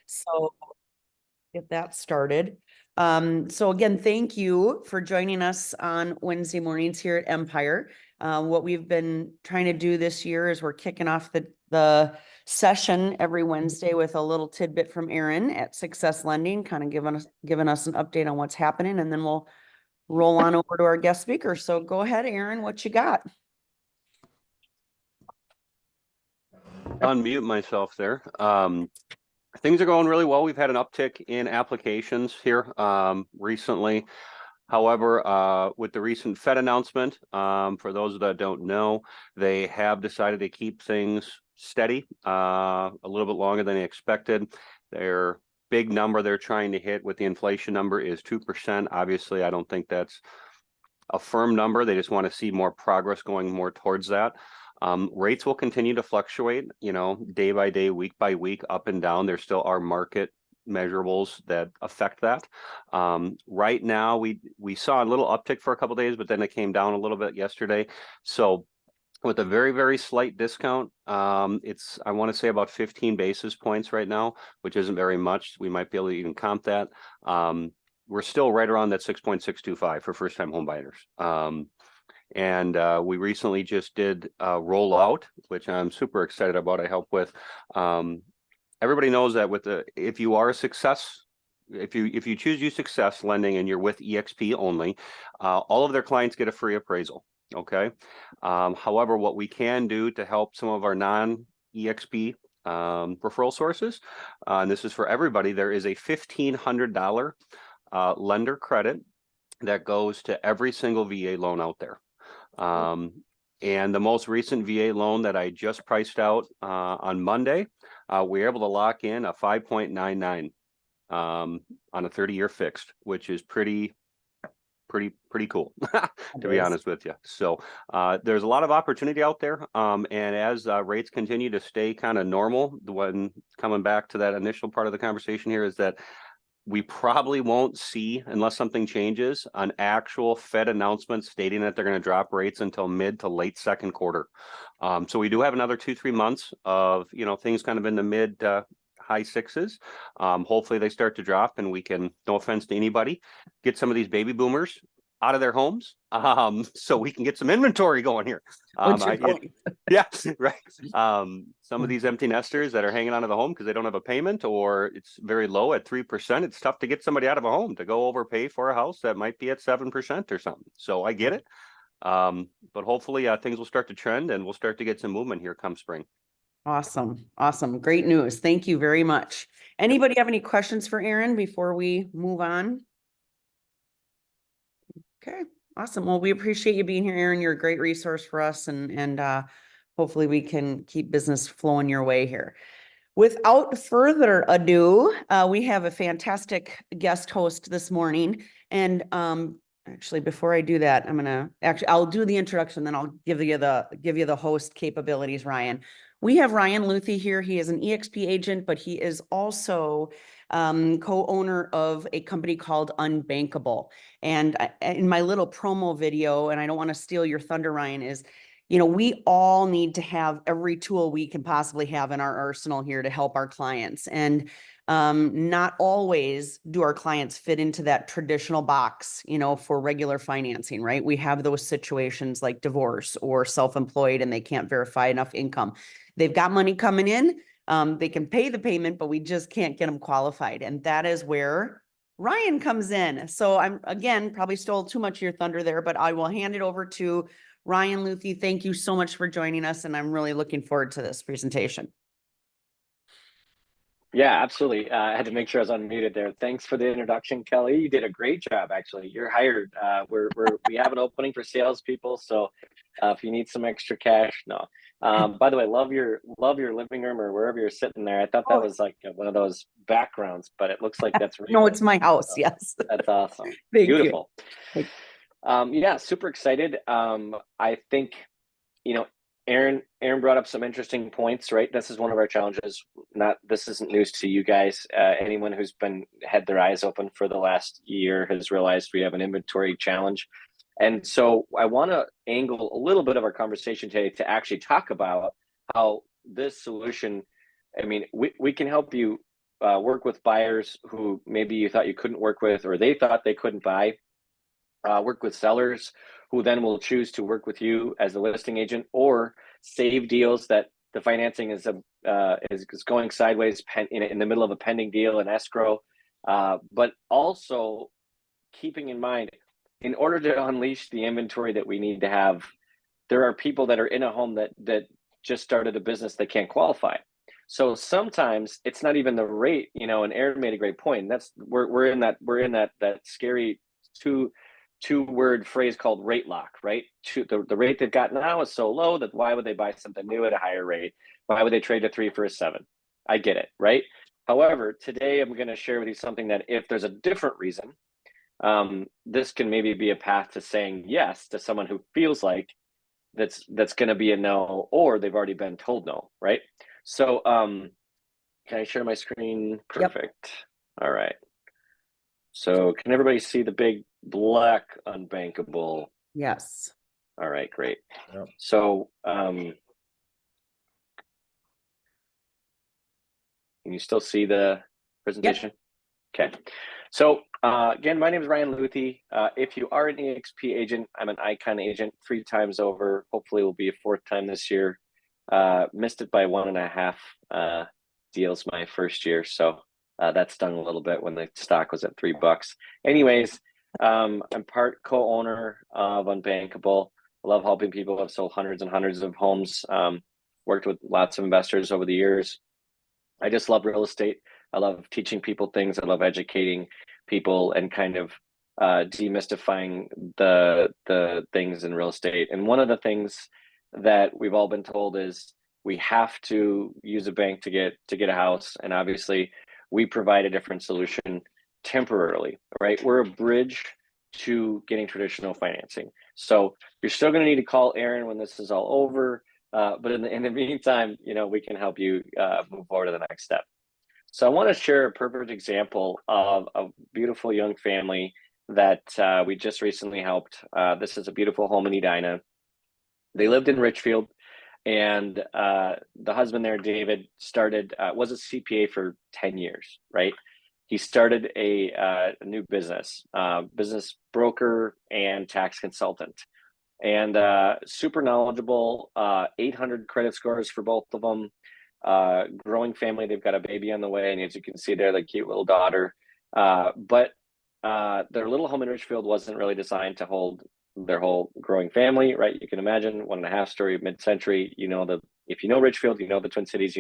So get that started. So again, thank you for joining us on Wednesday mornings here at Empire. What we've been trying to do this year is we're kicking off the session every Wednesday with a little tidbit from Aaron at Success Lending, kind of giving us an update on what's happening, and then we'll roll on over to our guest speaker. So go ahead, Aaron, what you got? Unmute myself there. Things are going really well. We've had an uptick in applications here recently. However, with the recent Fed announcement, for those that don't know, they have decided to keep things steady a little bit longer than they expected. Their big number they're trying to hit with the inflation number is 2%. Obviously, I don't think that's a firm number. They just want to see more progress going more towards that. Rates will continue to fluctuate, day by day, week by week, up and down. There still are market measurables that affect that. Right now, we saw a little uptick for a couple of days, but then it came down a little bit yesterday. So with a very, very slight discount, it's, I want to say about 15 basis points right now, which isn't very much. We might be able to even comp that. We're still right around that 6.625 for first-time home buyers. And we recently just did a rollout, which I'm super excited about. I help with. Everybody knows that if you are a success, if you choose use Success Lending and you're with EXP only, all of their clients get a free appraisal. Okay. However, what we can do to help some of our non-EXP referral sources, and this is for everybody, there is a $1,500 lender credit that goes to every single VA loan out there. And the most recent VA loan that I just priced out on Monday, we were able to lock in a 5.99 on a 30-year fixed, which is pretty cool, to be honest with you. So there's a lot of opportunity out there. And as rates continue to stay kind of normal, when coming back to that initial part of the conversation here is that we probably won't see, unless something changes, an actual Fed announcement stating that they're going to drop rates until mid to late second quarter. So we do have another 2-3 months of, things kind of in the mid high sixes. Hopefully they start to drop and we can, no offense to anybody, get some of these baby boomers out of their homes, so we can get some inventory going here. Yeah, right. Some of these empty nesters that are hanging onto the home because they don't have a payment or it's very low at 3%. It's tough to get somebody out of a home to go overpay for a house that might be at 7% or something. So I get it. But hopefully things will start to trend and we'll start to get some movement here come spring. Awesome. Great news. Thank you very much. Anybody have any questions for Aaron before we move on? Okay, awesome. Well, we appreciate you being here, Aaron. You're a great resource for us, and hopefully we can keep business flowing your way here. Without further ado, we have a fantastic guest host this morning. And actually, before I do that, I'll do the introduction, then I'll give you the host capabilities, Ryan. We have Ryan Luthi here. He is an EXP agent, but he is also co-owner of a company called Unbankable. And in my little promo video, and I don't want to steal your thunder, Ryan, is, we all need to have every tool we can possibly have in our arsenal here to help our clients. And not always do our clients fit into that traditional box, for regular financing, right? We have those situations like divorce or self-employed and they can't verify enough income. They've got money coming in. They can pay the payment, but we just can't get them qualified. And that is where Ryan comes in. So I'm, again, probably stole too much of your thunder there, but I will hand it over to Ryan Luthi. Thank you so much for joining us. And I'm really looking forward to this presentation. Yeah, absolutely. I had to make sure I was unmuted there. Thanks for the introduction, Kelly. You did a great job, actually. You're hired. We have an opening for salespeople. So if you need some extra cash, no. By the way, love your living room or wherever you're sitting there. I thought that was like one of those backgrounds, but it looks like that's real. No, it's my house. So, yes. That's awesome. Beautiful. Yeah, super excited. I think, Aaron brought up some interesting points, right? This is one of our challenges. This isn't news to you guys. Anyone who's had their eyes open for the last year has realized we have an inventory challenge. And so I want to angle a little bit of our conversation today to actually talk about how this solution, we can help you work with buyers who maybe you thought you couldn't work with, or they thought they couldn't buy. Work with sellers who then will choose to work with you as the listing agent, or save deals that the financing is going sideways in the middle of a pending deal in escrow. But also keeping in mind, in order to unleash the inventory that we need to have, there are people that are in a home that just started a business that can't qualify. So sometimes it's not even the rate, and Aaron made a great point. And that's we're in that scary two-word phrase called rate lock, right? The rate they've got now is so low that why would they buy something new at a higher rate? Why would they trade a 3 for a 7? I get it, right? However, today I'm going to share with you something that if there's a different reason, this can maybe be a path to saying yes to someone who feels like that's going to be a no, or they've already been told no, right? So can I share my screen? Perfect. Yep. All right. So can everybody see the big black Unbankable? Yes. All right, great. Yep. So can you still see the presentation? Yep. Okay. So again, my name is Ryan Luthi. If you are an EXP agent, I'm an Icon agent 3 times over. Hopefully it will be a 4th time this year. Missed it by 1.5 deals my first year. So that stung a little bit when the stock was at $3. Anyways, I'm part co-owner of Unbankable. I love helping people. I've sold hundreds and hundreds of homes, worked with lots of investors over the years. I just love real estate. I love teaching people things. I love educating people and kind of demystifying the things in real estate. And one of the things that we've all been told is we have to use a bank to get a house. And obviously we provide a different solution temporarily, right? We're a bridge to getting traditional financing. So you're still going to need to call Aaron when this is all over. But in the meantime, we can help you move forward to the next step. So I want to share a perfect example of a beautiful young family that we just recently helped. This is a beautiful home in Edina. They lived in Richfield, and the husband there, David, was a CPA for 10 years, right? He started a new business broker and tax consultant, and super knowledgeable, 800 credit scores for both of them. Growing family. They've got a baby on the way, and as you can see there, the cute little daughter. But their little home in Richfield wasn't really designed to hold their whole growing family, right? You can imagine 1.5 story mid-century. If you know Richfield, the Twin Cities.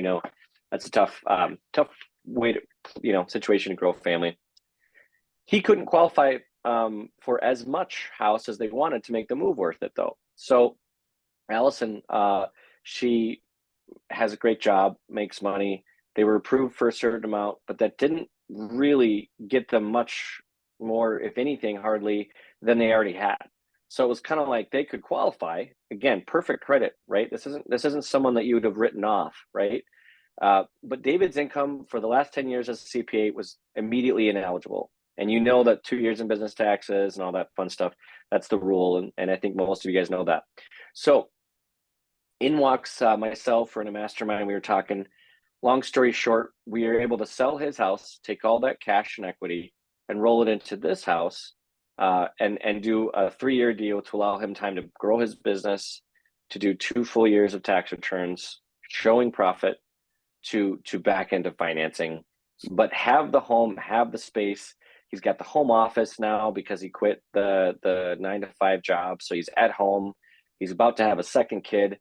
That's a tough way to situation to grow a family. He couldn't qualify for as much house as they wanted to make the move worth it, though. So Allison, she has a great job, makes money. They were approved for a certain amount, but that didn't really get them much more, if anything, hardly, than they already had. So it was kind of like they could qualify. Again, perfect credit, right? This isn't someone that you would have written off, right? But David's income for the last 10 years as a CPA was immediately ineligible. And that 2 years in business taxes and all that fun stuff, that's the rule. And I think most of you guys know that. So in walks myself, or in a mastermind, we were talking. Long story short, we were able to sell his house, take all that cash and equity, and roll it into this house, and do a 3-year deal to allow him time to grow his business, to do 2 full years of tax returns, showing profit, to back into financing, but have the home, have the space. He's got the home office now because he quit the 9-to-5 job, so he's at home. He's about to have a second kid.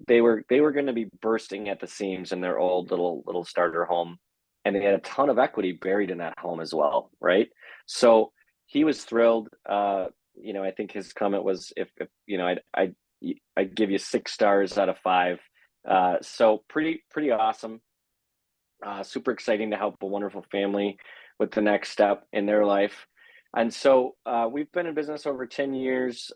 They were going to be bursting at the seams in their old little starter home, and they had a ton of equity buried in that home as well, right? So he was thrilled. I think his comment was, if I'd give you 6 stars out of 5. So pretty awesome. Super exciting to help a wonderful family with the next step in their life. And so we've been in business over 10 years.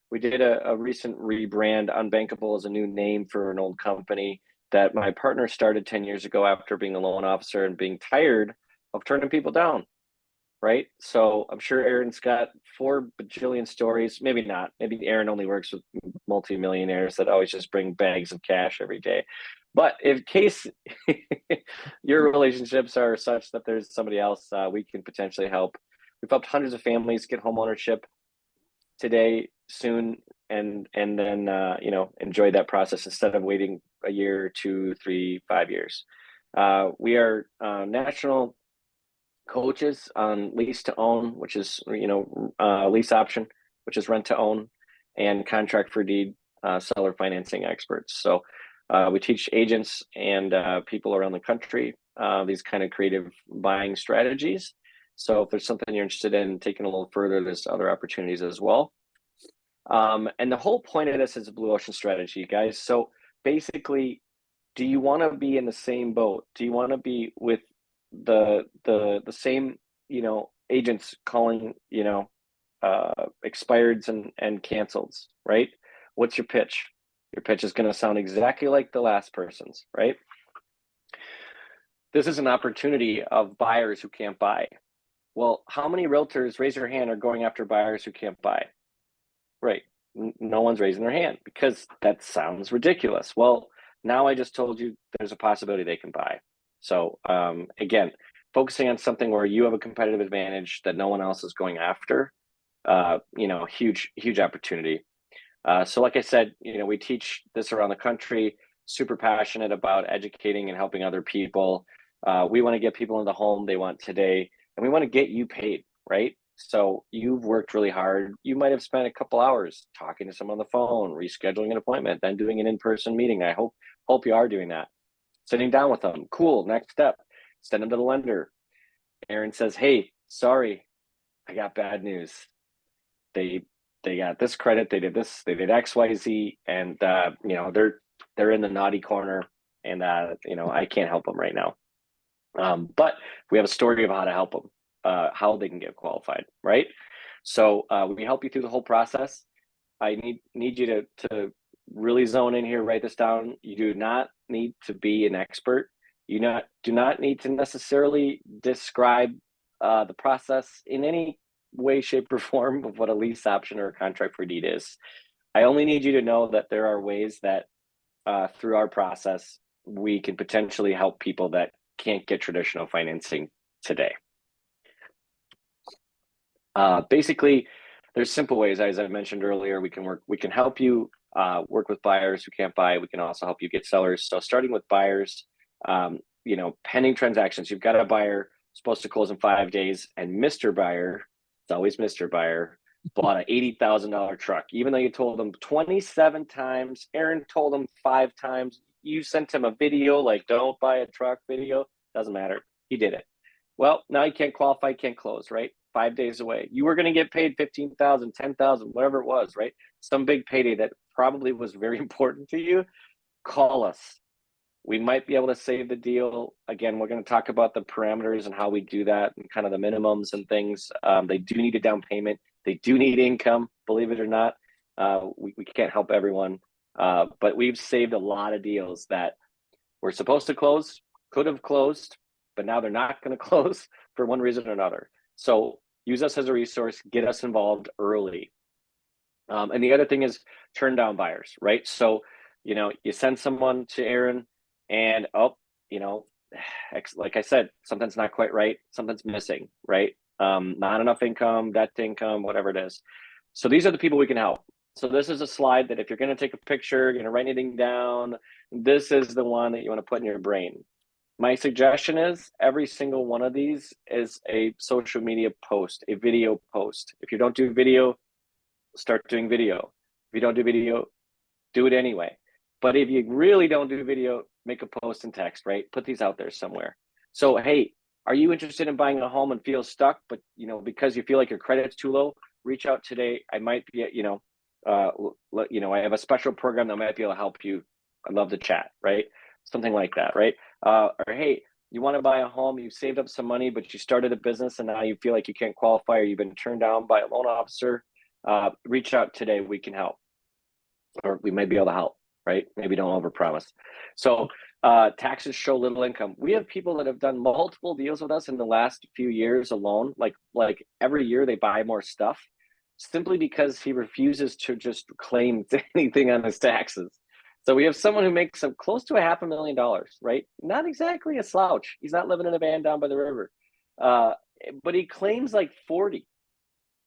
We did a recent rebrand. Unbankable is a new name for an old company that my partner started 10 years ago after being a loan officer and being tired of turning people down, right? So I'm sure Aaron's got 4 bajillion stories. Maybe not. Maybe Aaron only works with multimillionaires that always just bring bags of cash every day. But in case your relationships are such that there's somebody else, we can potentially help. We've helped hundreds of families get home ownership today, soon, and then enjoy that process instead of waiting a year, 2, 3, 5 years. We are national coaches on lease to own, which is lease option, which is rent to own, and contract for deed seller financing experts. So we teach agents and people around the country these kind of creative buying strategies. So if there's something you're interested in taking a little further, there's other opportunities as well. And the whole point of this is a blue ocean strategy, guys. So basically, do you want to be in the same boat? Do you want to be with the same agents calling expireds and canceleds, right? What's your pitch? Your pitch is going to sound exactly like the last person's, right? This is an opportunity of buyers who can't buy. Well, how many realtors, raise your hand, are going after buyers who can't buy? Right. No one's raising their hand because that sounds ridiculous. Well, now I just told you there's a possibility they can buy. So again, focusing on something where you have a competitive advantage that no one else is going after, huge opportunity. So like I said, we teach this around the country, super passionate about educating and helping other people. We want to get people in the home they want today, and we want to get you paid, right? So you've worked really hard. You might have spent a couple hours talking to someone on the phone, rescheduling an appointment, then doing an in-person meeting. I hope you are doing that. Sitting down with them. Cool. Next step, send them to the lender. Aaron says, hey, sorry, I got bad news. They got this credit, they did this, they did XYZ, and they're in the naughty corner, and I can't help them right now. But we have a story of how to help them. How they can get qualified, right? So we help you through the whole process. I need you to really zone in here, write this down. You do not need to be an expert. You do not need to necessarily describe the process in any way, shape, or form of what a lease option or a contract for deed is. I only need you to know that there are ways that through our process, we can potentially help people that can't get traditional financing today. Basically, there's simple ways, as I mentioned earlier. We can help you work with buyers who can't buy. We can also help you get sellers. So starting with buyers, pending transactions. You've got a buyer supposed to close in 5 days, and Mr. Buyer, it's always Mr. Buyer, bought an $80,000 truck, even though you told him 27 times. Aaron told him 5 times. You sent him a video like "don't buy a truck" video. Doesn't matter. He did it. Well, now he can't qualify, can't close, right? 5 days away. You were going to get paid $15,000, $10,000, whatever it was, right? Some big payday that probably was very important to you. Call us. We might be able to save the deal. Again, we're going to talk about the parameters and how we do that and kind of the minimums and things. They do need a down payment. They do need income, believe it or not. We can't help everyone, but we've saved a lot of deals that were supposed to close, could have closed, but now they're not going to close for one reason or another. So use us as a resource, get us involved early. And the other thing is turn down buyers, right? So, you send someone to Aaron and, like I said, something's not quite right. Something's missing, right? Not enough income, debt to income, whatever it is. So these are the people we can help. So this is a slide that if you're going to take a picture, you're going to write anything down, this is the one that you want to put in your brain. My suggestion is every single one of these is a social media post, a video post. If you don't do video, start doing video. If you don't do video, do it anyway. But if you really don't do video, make a post and text, right? Put these out there somewhere. So, hey, are you interested in buying a home and feel stuck, but because you feel like your credit's too low, reach out today. I might be, I have a special program that might be able to help you. I'd love to chat, right? Something like that, right? Or hey, you want to buy a home, you saved up some money, but you started a business and now you feel like you can't qualify or you've been turned down by a loan officer. Reach out today. We can help, or we may be able to help, right? Maybe don't overpromise. So taxes show little income. We have people that have done multiple deals with us in the last few years alone. Like every year they buy more stuff simply because he refuses to just claim anything on his taxes. So we have someone who makes close to $500,000, right? Not exactly a slouch. He's not living in a van down by the river, but he claims like 40.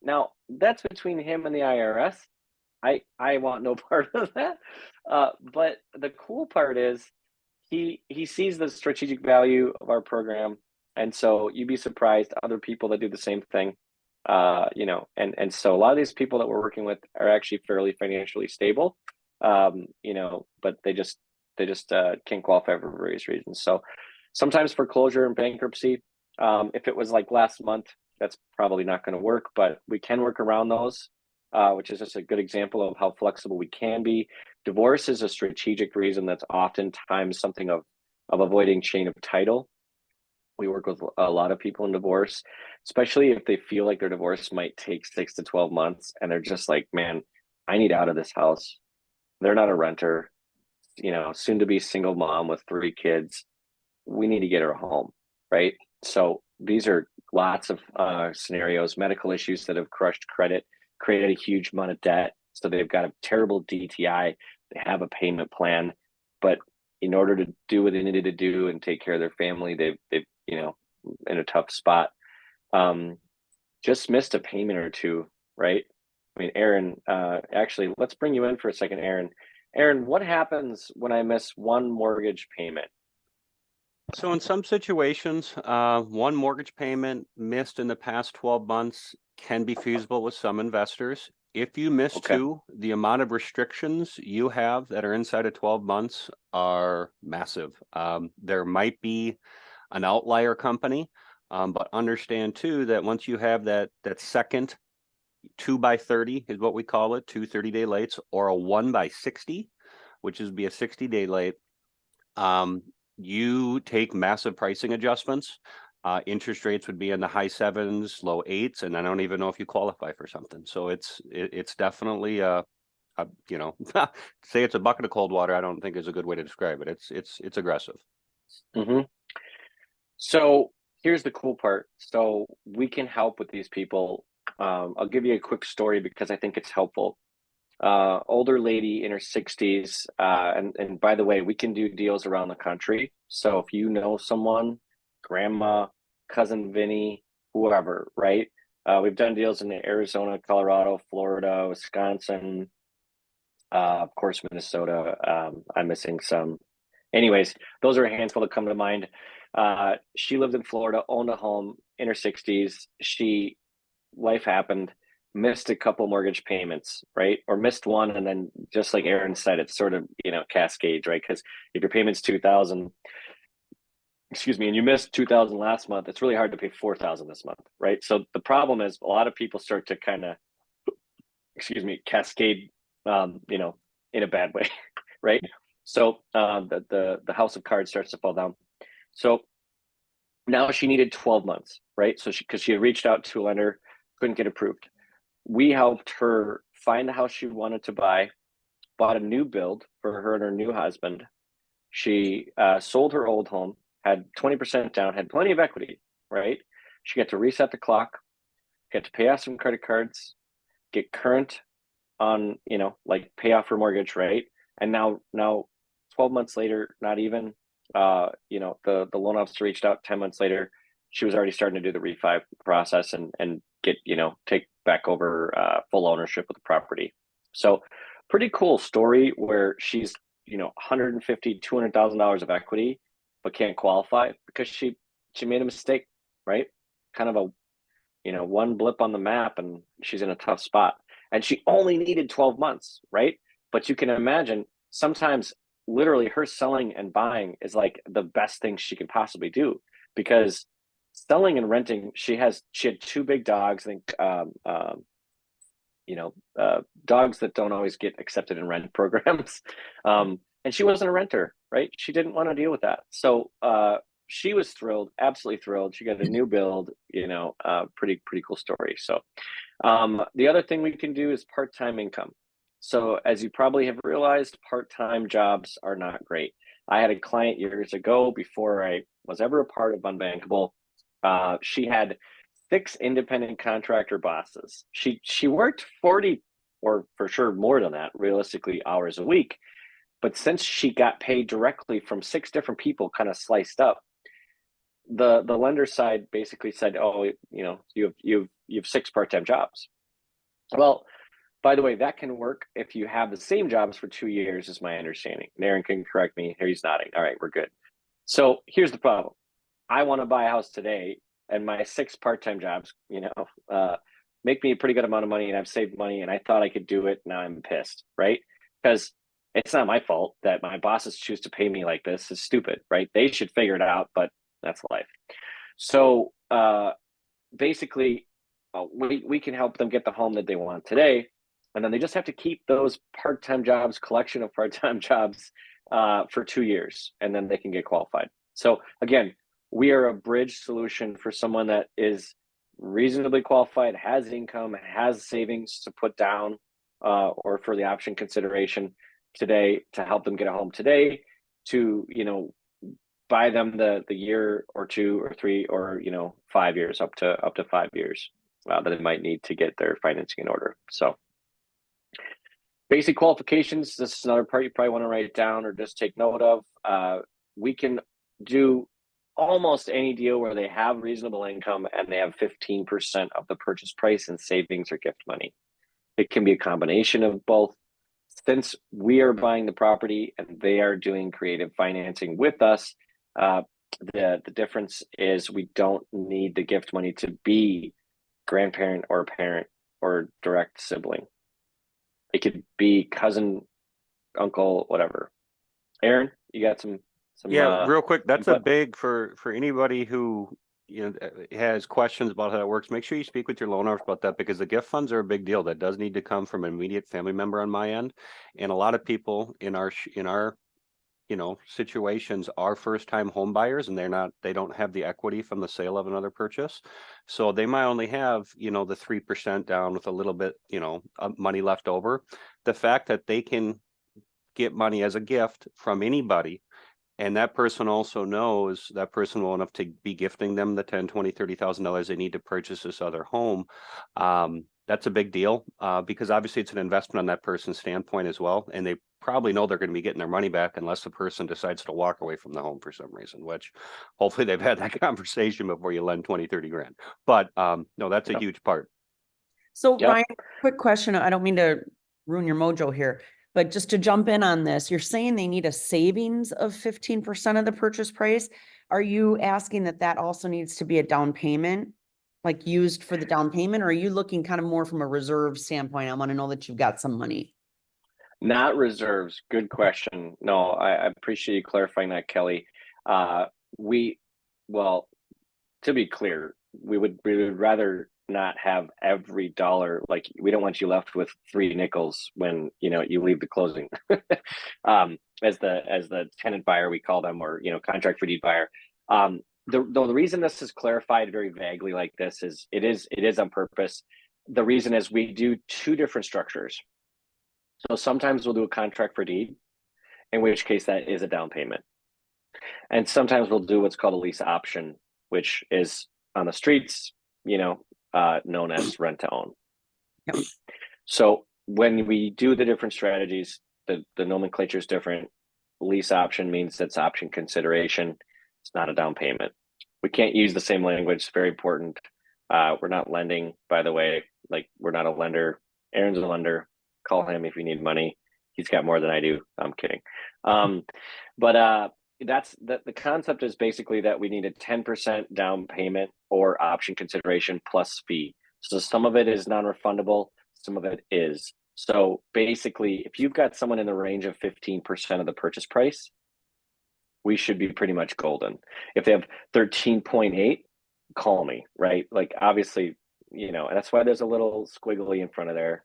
Now that's between him and the IRS. I want no part of that. But the cool part is he sees the strategic value of our program, and so you'd be surprised other people that do the same thing. And so a lot of these people that we're working with are actually fairly financially stable, but they just can't qualify for various reasons. So sometimes foreclosure and bankruptcy, if it was like last month, that's probably not going to work, but we can work around those, which is just a good example of how flexible we can be. Divorce is a strategic reason that's oftentimes something of avoiding chain of title. We work with a lot of people in divorce, especially if they feel like their divorce might take 6 to 12 months and they're just like, man, I need out of this house. They're not a renter, soon to be single mom with 3 kids. We need to get her home, right? So these are lots of scenarios, medical issues that have crushed credit, created a huge amount of debt. So they've got a terrible DTI. They have a payment plan, but in order to do what they needed to do and take care of their family, they've in a tough spot. Just missed a payment or two, right? I mean, Aaron, actually, let's bring you in for a second, Aaron. Aaron, what happens when I miss one mortgage payment? So in some situations, one mortgage payment missed in the past 12 months can be feasible with some investors. If you miss Okay. 2, the amount of restrictions you have that are inside of 12 months are massive. There might be an outlier company, but understand too that once you have that second 2 by 30 is what we call it, 2 30-day lates, or a 1 by 60, which is be a 60-day late. You take massive pricing adjustments. Interest rates would be in the high 7s, low 8s, and I don't even know if you qualify for something. So it's definitely say it's a bucket of cold water. I don't think is a good way to describe it. It's aggressive. Mm-hmm. So here's the cool part. So we can help with these people. I'll give you a quick story because I think it's helpful. Older lady in her 60s, and by the way, we can do deals around the country. So if you know someone, grandma, cousin Vinny, whoever, right? We've done deals in Arizona, Colorado, Florida, Wisconsin, of course, Minnesota. I'm missing some. Anyways, those are a handful that come to mind. She lived in Florida, owned a home in her 60s. Life happened, missed a couple mortgage payments, right? Or missed one, and then just like Aaron said, it's sort of cascades, right? Because if your payment's $2,000, and you missed $2,000 last month, it's really hard to pay $4,000 this month, right? So the problem is a lot of people start to kind of, cascade, in a bad way, right? So the house of cards starts to fall down. So now she needed 12 months, right? So because she had reached out to a lender, couldn't get approved. We helped her find the house she wanted to buy, bought a new build for her and her new husband. She sold her old home, had 20% down, had plenty of equity, right? She got to reset the clock, got to pay off some credit cards, get current on, pay off her mortgage, right? And now 12 months later, not even, the loan officer reached out 10 months later. She was already starting to do the refi process and get, take back over full ownership of the property. So pretty cool story where she's, $150,000, $200,000 of equity, but can't qualify because she made a mistake, right? Kind of a, one blip on the map and she's in a tough spot. And she only needed 12 months, right? But you can imagine sometimes literally her selling and buying is like the best thing she can possibly do, because selling and renting, she had 2 big dogs. I think, dogs that don't always get accepted in rent programs. And she wasn't a renter, right? She didn't want to deal with that. So she was thrilled, absolutely thrilled. She got a new build, pretty cool story. So the other thing we can do is part-time income. So as you probably have realized, part-time jobs are not great. I had a client years ago before I was ever a part of Unbankable. She had 6 independent contractor bosses. She worked 40 or for sure more than that, realistically, hours a week. But since she got paid directly from 6 different people, kind of sliced up, the lender side basically said, "Oh, you know, you have 6 part-time jobs." Well, by the way, that can work if you have the same jobs for 2 years, is my understanding. And Aaron can correct me. Here he's nodding. All right, we're good. So here's the problem. I want to buy a house today, and my 6 part-time jobs, make me a pretty good amount of money, and I've saved money, and I thought I could do it. Now I'm pissed, right? Because it's not my fault that my bosses choose to pay me like this. Is stupid, right? They should figure it out, but that's life. So basically, we can help them get the home that they want today, and then they just have to keep those part-time jobs, collection of part-time jobs, for 2 years, and then they can get qualified. So again, we are a bridge solution for someone that is reasonably qualified, has income, has savings to put down, or for the option consideration today, to help them get a home today, to buy them the year or 2 or 3 or 5 years, up to 5 years that they might need to get their financing in order. So basic qualifications, this is another part you probably want to write down or just take note of. We can do almost any deal where they have reasonable income and they have 15% of the purchase price in savings or gift money. It can be a combination of both. Since we are buying the property and they are doing creative financing with us, the difference is we don't need the gift money to be grandparent or parent or direct sibling. It could be cousin, uncle, whatever. Aaron, you got some Yeah, real quick, that's a input? big for anybody who has questions about how that works. Make sure you speak with your loan officer about that, because the gift funds are a big deal. That does need to come from an immediate family member on my end, and a lot of people in our situations are first-time home buyers, and they don't have the equity from the sale of another purchase, so they might only have the 3% down with a little bit money left over. The fact that they can get money as a gift from anybody, and that person also knows that person will enough to be gifting them the $10,000, $20,000, $30,000 they need to purchase this other home. That's a big deal, because obviously it's an investment on that person's standpoint as well. And they probably know they're going to be getting their money back unless the person decides to walk away from the home for some reason, which hopefully they've had that conversation before you lend 20, 30 grand. But no, that's a huge part. So Ryan, quick question. I don't mean to ruin your mojo here, but just to jump in on this, you're saying they need a savings of 15% of the purchase price. Are you asking that also needs to be a down payment, like used for the down payment? Or are you looking kind of more from a reserve standpoint? I want to know that you've got some money. Not reserves. Good question. No, I appreciate you clarifying that, Kelly. Well, to be clear, we would rather not have every dollar. Like, we don't want you left with 3 nickels when you leave the closing. As the tenant buyer, we call them, or contract for deed buyer. The reason this is clarified very vaguely like this is it is on purpose. The reason is we do 2 different structures. So sometimes we'll do a contract for deed, in which case that is a down payment. And sometimes we'll do what's called a lease option, which is on the streets, known as rent to own. Yep. So when we do the different strategies, the nomenclature is different. Lease option means it's option consideration. It's not a down payment. We can't use the same language. It's very important. We're not lending, by the way. Like, we're not a lender. Aaron's a lender. Call him if you need money. He's got more than I do. I'm kidding. But that's the concept is basically that we need a 10% down payment or option consideration plus fee. So some of it is non-refundable, some of it is. So basically, if you've got someone in the range of 15% of the purchase price, we should be pretty much golden. If they have 13.8, call me, right? Like, obviously, and that's why there's a little squiggly in front of there.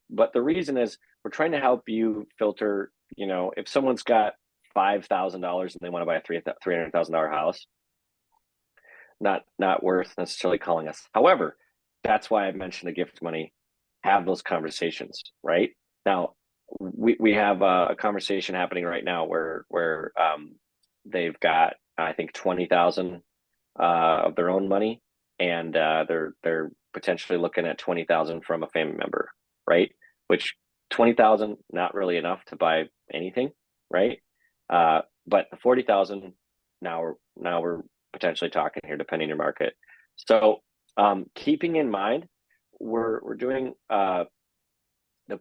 But the reason is we're trying to help you filter, if someone's got $5,000 and they want to buy a $300,000 house, not worth necessarily calling us. However, that's why I mentioned the gift money. Have those conversations, right? Now, we have a conversation happening right now where they've got, I think, 20,000 of their own money, and they're potentially looking at 20,000 from a family member, right? Which 20,000, not really enough to buy anything, right? But 40,000, now we're potentially talking here, depending on your market. So keeping in mind, we're doing the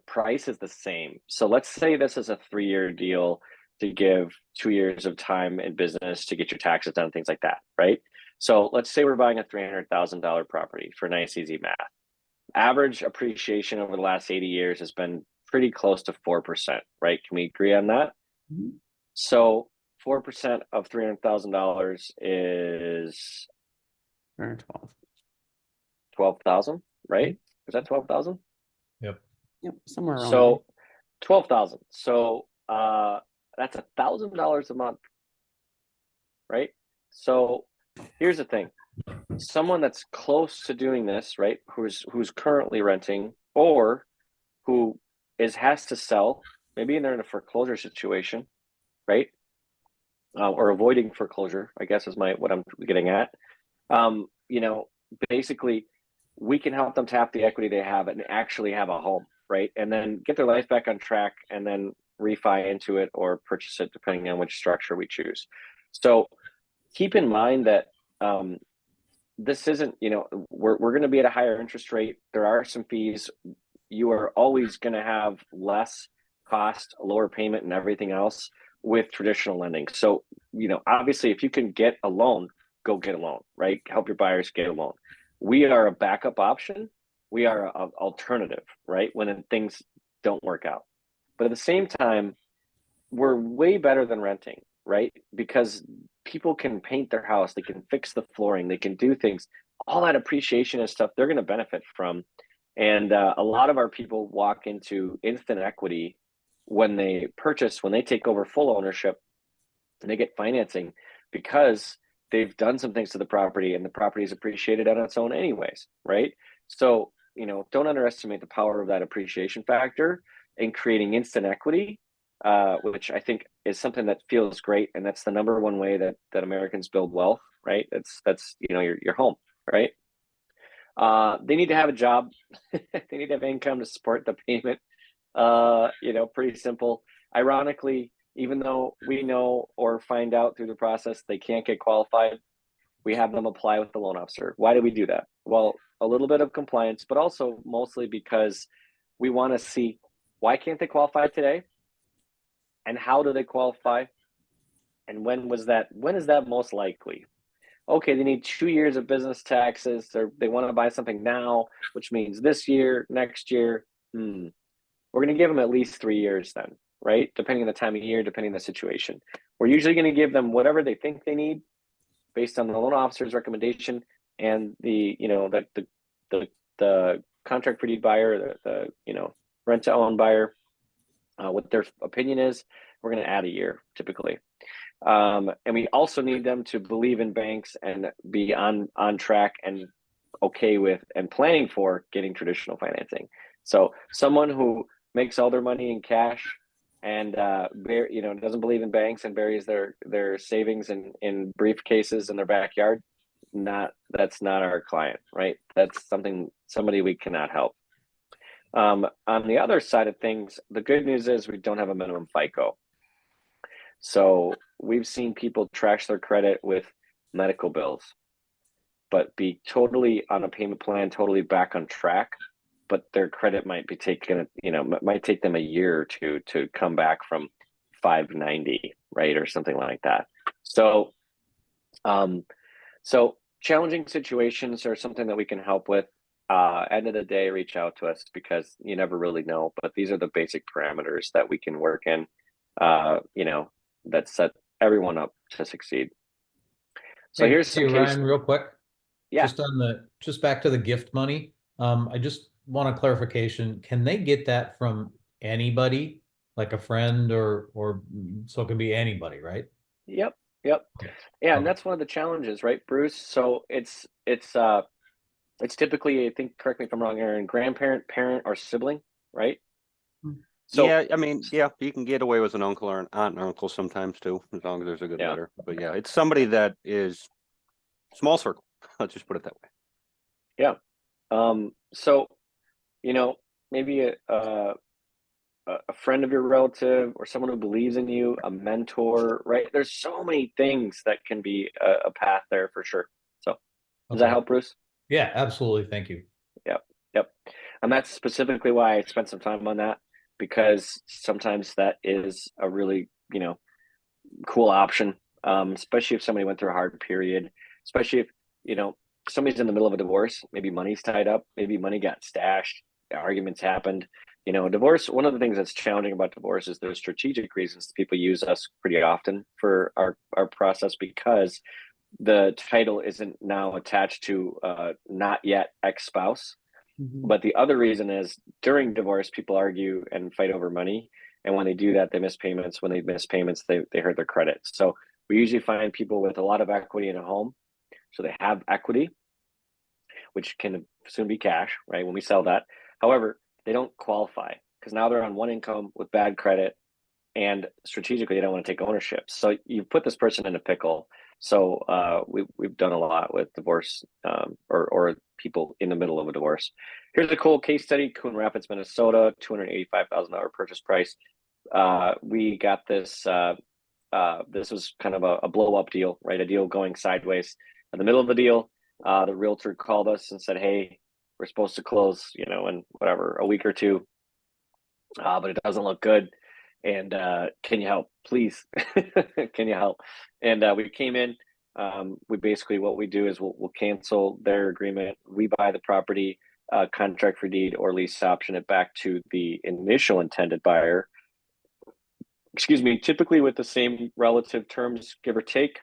price is the same. So let's say this is a 3-year deal to give 2 years of time in business to get your taxes done, things like that, right? So let's say we're buying a $300,000 property for nice, easy math. Average appreciation over the last 80 years has been pretty close to 4%, right? Can we agree on that? Mhm. So 4% of $300,000 is 112. 12,000, right? Is that 12,000? Yep. Yep, somewhere around So 12,000. So that's $1,000 a month, right? So here's the thing: someone that's close to doing this, right? Who's currently renting, or who has to sell, maybe they're in a foreclosure situation, right? Or avoiding foreclosure, I guess is what I'm getting at. You know, basically, we can help them tap the equity they have and actually have a home, right? And then get their life back on track, and then refi into it or purchase it, depending on which structure we choose. So keep in mind that this isn't, we're going to be at a higher interest rate. There are some fees. You are always going to have less cost, lower payment, and everything else with traditional lending. So, obviously, if you can get a loan, go get a loan, right? Help your buyers get a loan. We are a backup option. We are an alternative, right? When things don't work out. But at the same time, we're way better than renting, right? Because people can paint their house, they can fix the flooring, they can do things, all that appreciation and stuff they're going to benefit from. And a lot of our people walk into instant equity when they take over full ownership, and they get financing because they've done some things to the property, and the property is appreciated on its own anyways, right? So, don't underestimate the power of that appreciation factor in creating instant equity, which I think is something that feels great. And that's the number one way that Americans build wealth, right? That's your home, right? They need to have a job. They need to have income to support the payment. Pretty simple. Ironically, even though we know or find out through the process they can't get qualified, we have them apply with the loan officer. Why do we do that? Well, a little bit of compliance, but also mostly because we want to see, why can't they qualify today? And how do they qualify? And when is that most likely? Okay, they need 2 years of business taxes, or they want to buy something now, which means this year, next year. We're going to give them at least 3 years then, right? Depending on the time of year, depending on the situation. We're usually going to give them whatever they think they need based on the loan officer's recommendation and the contract for deed buyer, the rent to own buyer, what their opinion is. We're going to add a year typically. And we also need them to believe in banks and be on track and okay with and planning for getting traditional financing. So someone who makes all their money in cash and doesn't believe in banks and buries their savings in briefcases in their backyard, that's not our client, right? That's somebody we cannot help. On the other side of things, the good news is we don't have a minimum FICO. So we've seen people trash their credit with medical bills, but be totally on a payment plan, totally back on track, but their credit might be might take them a year or two to come back from 590, right? Or something like that. So, challenging situations are something that we can help with. End of the day, reach out to us, because you never really know, but these are the basic parameters that we can work in, that set everyone up to succeed. So Hey, here's some Ryan, real quick. Yeah. Just back to the gift money. I just want a clarification. Can they get that from anybody, like a friend or so it can be anybody, right? Yep. Okay. Yeah, and that's one of the challenges, right, Bruce? So it's typically, I think, correct me if I'm wrong, Aaron, grandparent, parent, or sibling, right? So yeah, I mean, you can get away with an uncle or an aunt and uncle sometimes too, as long as there's a good letter. But yeah, it's somebody that is small circle. Let's just put it that way. Yeah. So, maybe a friend of your relative or someone who believes in you, a mentor, right? There's so many things that can be a path there for sure. So does that Okay. help, Bruce? Yeah, absolutely. Thank you. Yep. Yep. And that's specifically why I spent some time on that, because sometimes that is a really, cool option. Especially if somebody went through a hard period, especially if, somebody's in the middle of a divorce, maybe money's tied up, maybe money got stashed, arguments happened. Divorce, one of the things that's challenging about divorce is there's strategic reasons people use us pretty often for our process, because the title isn't now attached to not yet ex-spouse. But the other reason is during divorce, people argue and fight over money. And when they do that, they miss payments. When they miss payments, they hurt their credit. So we usually find people with a lot of equity in a home. So they have equity, which can soon be cash, right? When we sell that. However, they don't qualify because now they're on one income with bad credit, and strategically they don't want to take ownership. So you put this person in a pickle. So we've done a lot with divorce or people in the middle of a divorce. Here's a cool case study: Coon Rapids, Minnesota, $285,000 purchase price. We got this. This was kind of a blow up deal, right? A deal going sideways. In the middle of the deal, the realtor called us and said, "Hey, we're supposed to close, in whatever, a week or two, but it doesn't look good. And can you help, please? Can you help?" And we came in. We basically, what we do is we'll cancel their agreement. We buy the property, contract for deed or lease option it back to the initial intended buyer. Excuse me. Typically with the same relative terms, give or take.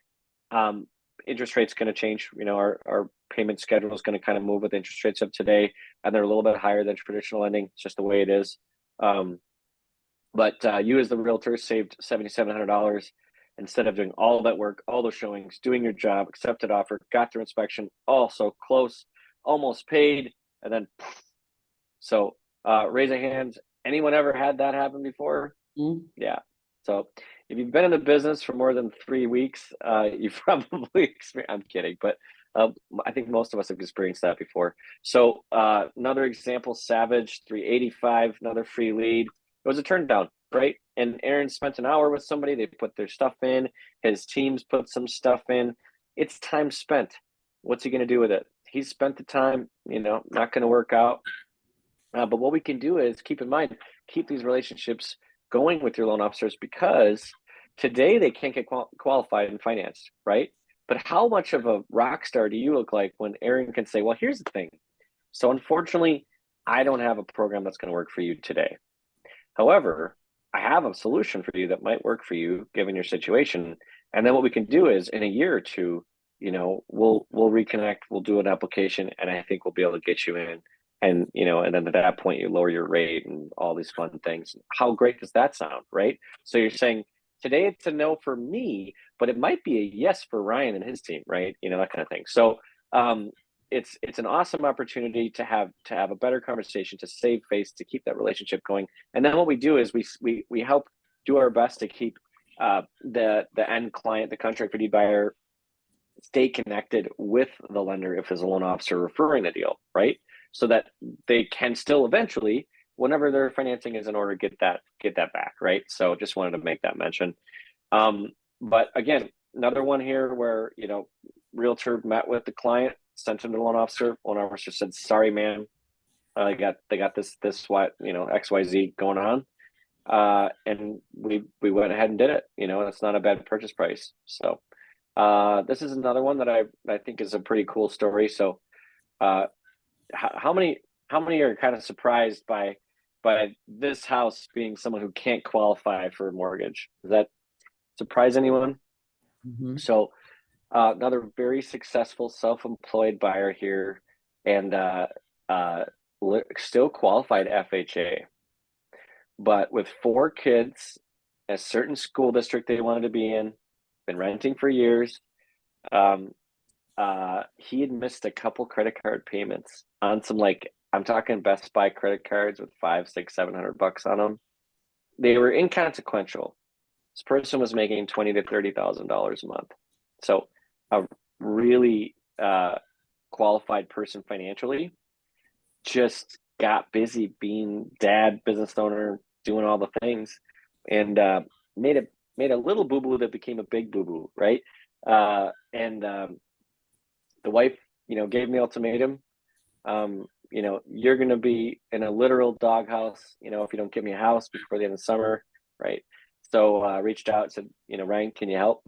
Interest rate's going to change. Our payment schedule is going to kind of move with interest rates of today, and they're a little bit higher than traditional lending. It's just the way it is. But you as the realtor saved $7,700 instead of doing all that work, all those showings, doing your job, accepted offer, got through inspection, so close, almost paid, and then poof. So raise a hand. Anyone ever had that happen before? Yeah. So if you've been in the business for more than 3 weeks, you've probably experienced, I'm kidding, but I think most of us have experienced that before. So another example, Savage 385, another free lead. It was a turn down, right? And Aaron spent an hour with somebody. They put their stuff in. His teams put some stuff in. It's time spent. What's he going to do with it? He spent the time, not going to work out. But what we can do is keep in mind, keep these relationships going with your loan officers, because today they can't get qualified and financed, right? But how much of a rock star do you look like when Aaron can say, well, here's the thing. So unfortunately, I don't have a program that's going to work for you today. However, I have a solution for you that might work for you given your situation. And then what we can do is in a year or two, we'll reconnect, we'll do an application, and I think we'll be able to get you in. And, and then at that point you lower your rate and all these fun things. How great does that sound, right? So you're saying today it's a no for me, but it might be a yes for Ryan and his team, right? That kind of thing. So it's an awesome opportunity to have a better conversation, to save face, to keep that relationship going. And then what we do is we help do our best to keep the end client, the contract for deed buyer, stay connected with the lender if there's a loan officer referring the deal, right? So that they can still eventually, whenever their financing is in order, get that back, right? So just wanted to make that mention. But again, another one here where realtor met with the client, sent him to the loan officer. Loan officer said, "Sorry, man, they got this what XYZ going on," and we went ahead and did it. It's not a bad purchase price. So this is another one that I think is a pretty cool story. So how many are kind of surprised by this house being someone who can't qualify for a mortgage? Does that surprise anyone? So another very successful self-employed buyer here, and still qualified FHA, but with 4 kids, a certain school district they wanted to be in, been renting for years. He had missed a couple credit card payments on some, I'm talking Best Buy credit cards with $500, $600, $700 on them. They were inconsequential. This person was making $20,000 to $30,000 a month. So a really qualified person financially, just got busy being dad, business owner, doing all the things, and made a little boo boo that became a big boo boo, right? And the wife, gave me an ultimatum. You're going to be in a literal doghouse, if you don't give me a house before the end of the summer, right? So reached out, said, Ryan, can you help?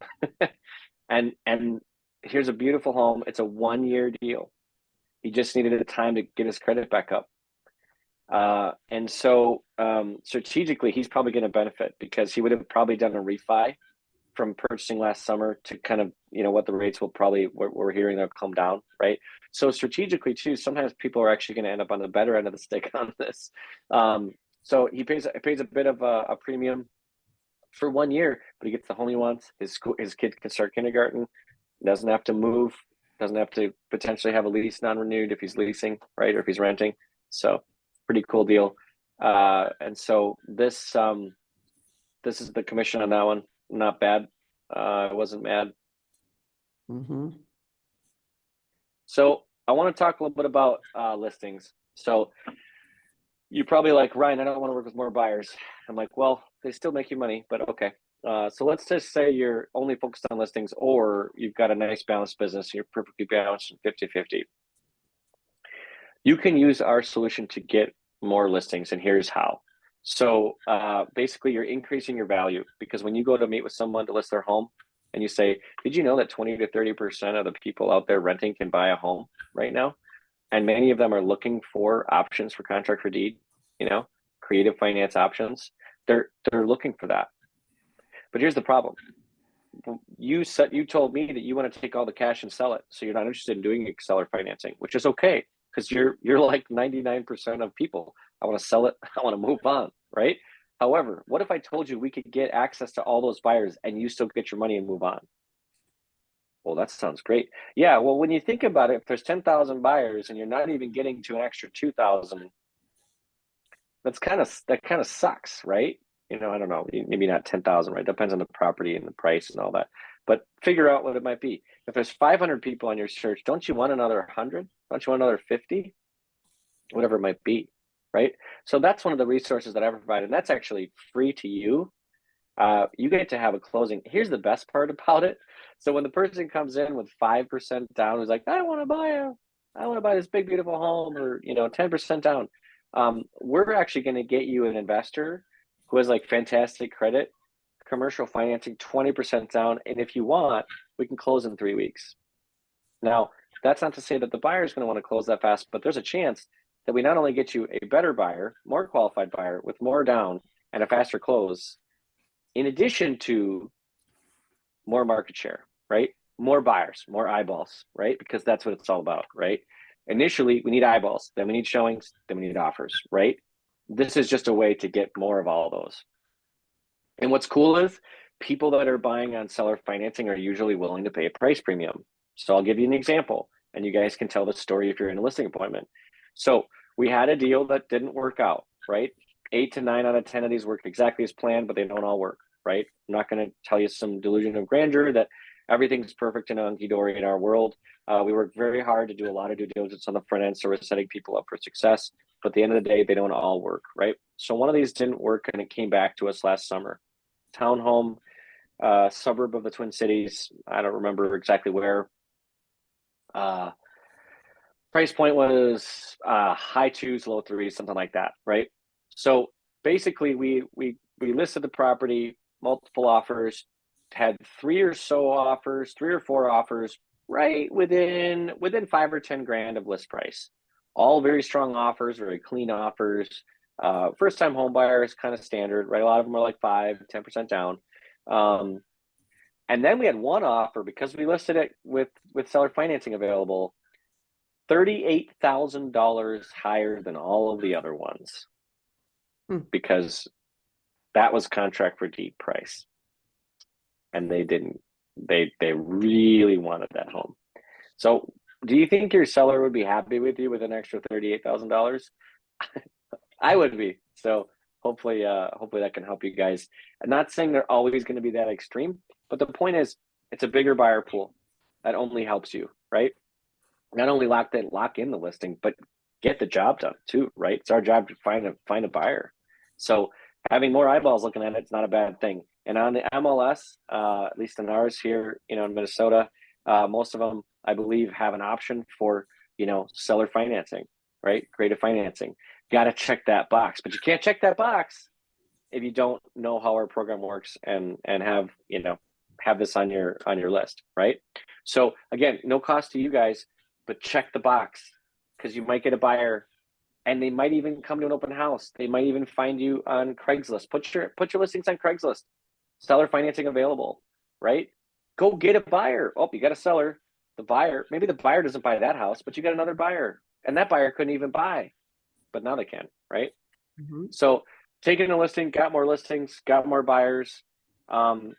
and here's a beautiful home. It's a 1-year deal. He just needed the time to get his credit back up. And so strategically, he's probably going to benefit because he would have probably done a refi from purchasing last summer to kind of, what the rates will probably, we're hearing they'll come down, right? So strategically too, sometimes people are actually going to end up on the better end of the stick on this. So he pays a bit of a premium for 1 year, but he gets the home he wants. His kid can start kindergarten, doesn't have to move, doesn't have to potentially have a lease non-renewed if he's leasing, right? Or if he's renting. So pretty cool deal. And so this is the commission on that one. Not bad. I wasn't mad. Mm-hmm. So I want to talk a little bit about listings. So you're probably like, Ryan, I don't want to work with more buyers. I'm like, well, they still make you money, but okay. So let's just say you're only focused on listings, or you've got a nice balanced business. You're perfectly balanced 50-50. You can use our solution to get more listings, and here's how. So basically, you're increasing your value, because when you go to meet with someone to list their home, and you say, did you know that 20 to 30% of the people out there renting can buy a home right now? And many of them are looking for options for contract for deed, creative finance options. They're looking for that. But here's the problem. You told me that you want to take all the cash and sell it. So you're not interested in doing seller financing, which is okay, because you're like 99% of people. I want to sell it. I want to move on, right? However, what if I told you we could get access to all those buyers and you still get your money and move on? Well, that sounds great. Yeah, well, when you think about it, if there's 10,000 buyers and you're not even getting to an extra 2,000, that kind of sucks, right? I don't know, maybe not 10,000, right? Depends on the property and the price and all that. But figure out what it might be. If there's 500 people on your search, don't you want another 100? Don't you want another 50? Whatever it might be, right? So that's one of the resources that I provide, and that's actually free to you. You get to have a closing. Here's the best part about it. So when the person comes in with 5% down, who's like, I want to buy this big, beautiful home, or 10% down, we're actually going to get you an investor who has like fantastic credit, commercial financing, 20% down, and if you want, we can close in 3 weeks. Now, that's not to say that the buyer is going to want to close that fast, but there's a chance that we not only get you a better buyer, more qualified buyer with more down and a faster close, in addition to more market share, right? More buyers, more eyeballs, right? Because that's what it's all about, right? Initially, we need eyeballs, then we need showings, then we need offers, right? This is just a way to get more of all those. And what's cool is people that are buying on seller financing are usually willing to pay a price premium. So I'll give you an example, and you guys can tell the story if you're in a listing appointment. So we had a deal that didn't work out, right? 8 to 9 out of 10 of these worked exactly as planned, but they don't all work, right? I'm not going to tell you some delusion of grandeur that everything's perfect and hunky-dory in our world. We work very hard to do a lot of due diligence on the front end, so we're setting people up for success. But at the end of the day, they don't all work, right? So one of these didn't work, and it came back to us last summer. Townhome, suburb of the Twin Cities. I don't remember exactly where. Price point was high 2s, low 3s, something like that, right? So basically, we listed the property, multiple offers, had 3 or 4 offers, right within 5 or 10 grand of list price. All very strong offers, very clean offers. First time home buyers, kind of standard, right? A lot of them are like 5-10% down. And then we had one offer, because we listed it with seller financing available, $38,000 higher than all of the other ones, because that was contract for deed price, and they really wanted that home. So do you think your seller would be happy with you with an extra $38,000? I would be. So hopefully that can help you guys. I'm not saying they're always going to be that extreme, but the point is, it's a bigger buyer pool. That only helps you, right? Not only lock in the listing, but get the job done too, right? It's our job to find a buyer. So having more eyeballs looking at it's not a bad thing. And on the MLS, at least in ours here, you know, in Minnesota, most of them, I believe, have an option for, you know, seller financing, right? Creative financing. Got to check that box, but you can't check that box if you don't know how our program works and have, you know, have this on your list, right? So again, no cost to you guys, but check the box, because you might get a buyer and they might even come to an open house. They might even find you on Craigslist. Put your listings on Craigslist. Seller financing available, right? Go get a buyer. Oh, you got a seller. The buyer, maybe the buyer doesn't buy that house, but you got another buyer, and that buyer couldn't even buy, but now they can, right? Mm-hmm. So taking a listing, got more listings, got more buyers. And